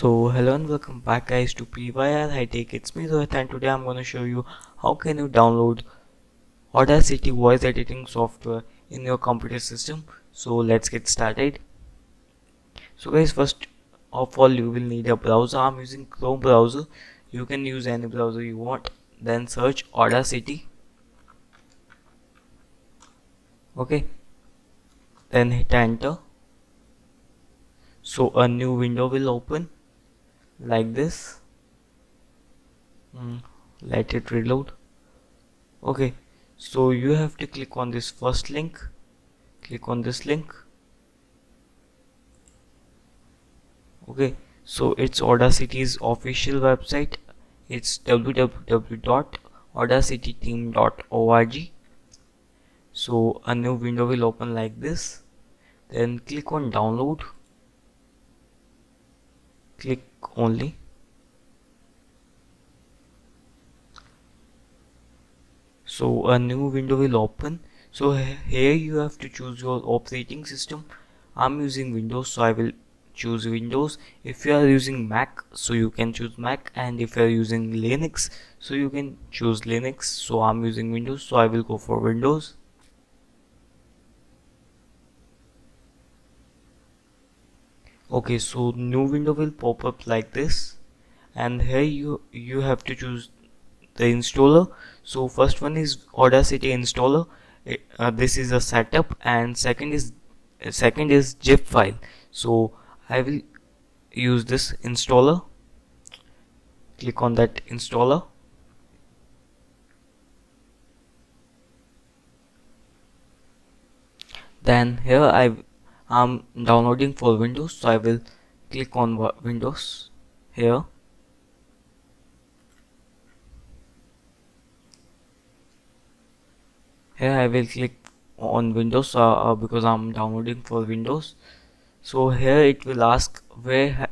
So hello and welcome back guys to PYR High Tech. It's me Rohit and today I'm going to show you how can you download Audacity voice editing software in your computer system. So let's get started. So guys, first of all you will need a browser. I'm using Chrome browser. You can use any browser you want. Then search Audacity. Okay. Then hit enter. So a new window will open like this. Let it reload. Okay, so you have to click on this first link. Click on this link. Okay, so it's Audacity's official website. It's www.audacityteam.org. So a new window will open like this. Then click on download. Click only. So a new window will open. So here you have to choose your operating system. I'm using Windows, so I will choose Windows. If you are using Mac, so you can choose Mac, and if you are using Linux, so you can choose Linux. So I'm using Windows, so I will go for Windows. Okay, so new window will pop up like this, and here you have to choose the installer. So first one is Audacity installer. This is a setup, and second is zip file. So I will use this installer. Click on that installer. Then here I'm downloading for Windows, so I will click on Windows here. Here I will click on Windows because I'm downloading for Windows. So here it will ask where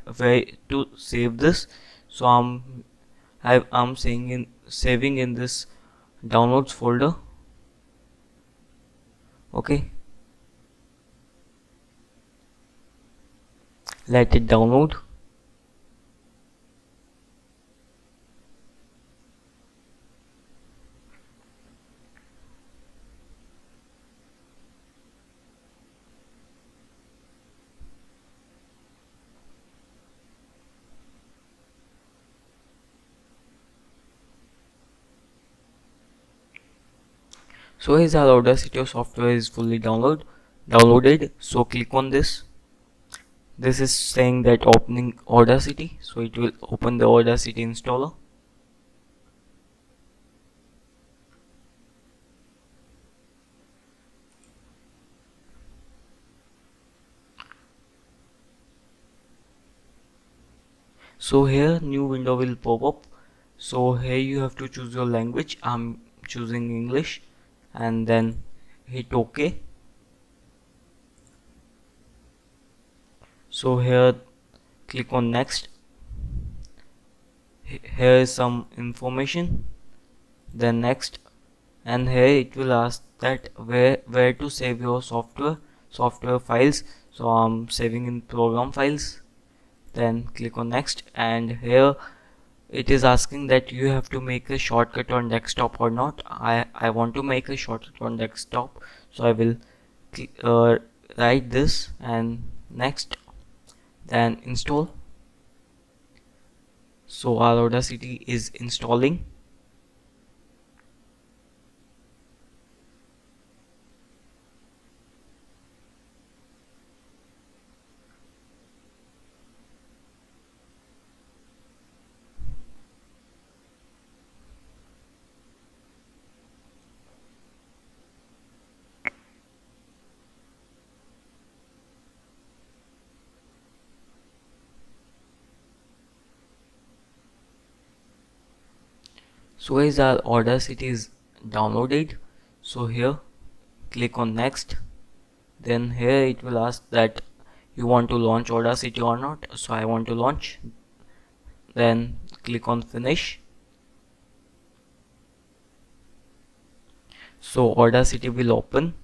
to save this. So I'm saying in saving in this downloads folder. Okay, let it download. So his Audacity software is fully downloaded. So click on this. This is saying that opening Audacity, so it will open the Audacity installer. So here new window will pop up. So here you have to choose your language. I'm choosing English, and then hit OK. So here click on next. Here is some information, then next, and here it will ask that where to save your software files. So I'm saving in program files. Then click on next, and here it is asking that you have to make a shortcut on desktop or not. I want to make a shortcut on desktop, so I will write this and next, then install. So our Audacity is installing. So as our Audacity is downloaded, so here click on next. Then here it will ask that you want to launch Audacity or not. So I want to launch. Then click on finish. So Audacity will open.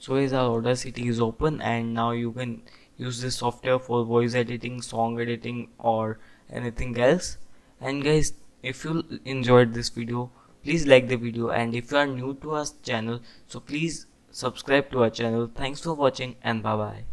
So is our Audacity is open, and now you can use this software for voice editing, song editing, or anything else. And guys, if you enjoyed this video, please like the video, and if you are new to our channel, so please subscribe to our channel. Thanks for watching, and bye bye.